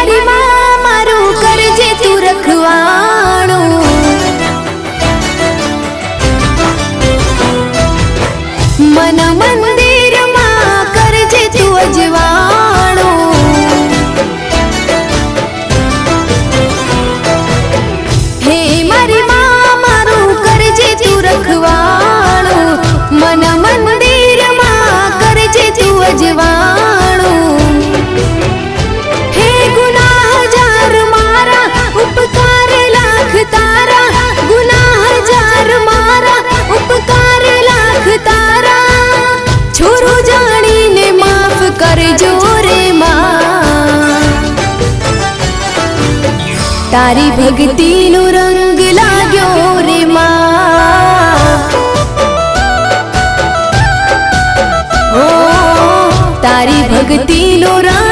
मारी माँ मारू करजे तू रखवाणो। मन मंदिर मां करजे तू अजवाणो। हे मारी माँ मारू करजे तू रखवाणो। मन मंदिर मां करजे तू अजवाणो। हे गुनाह जार मारा उपकार लाख तारा। गुनाह जार मारा उपकार लाख तारा। छोरो जानी ने माफ करजो रे मां। तारी भक्ति नो रंग लाग्यो रे मां। ओ तारी भक्ति नो रंग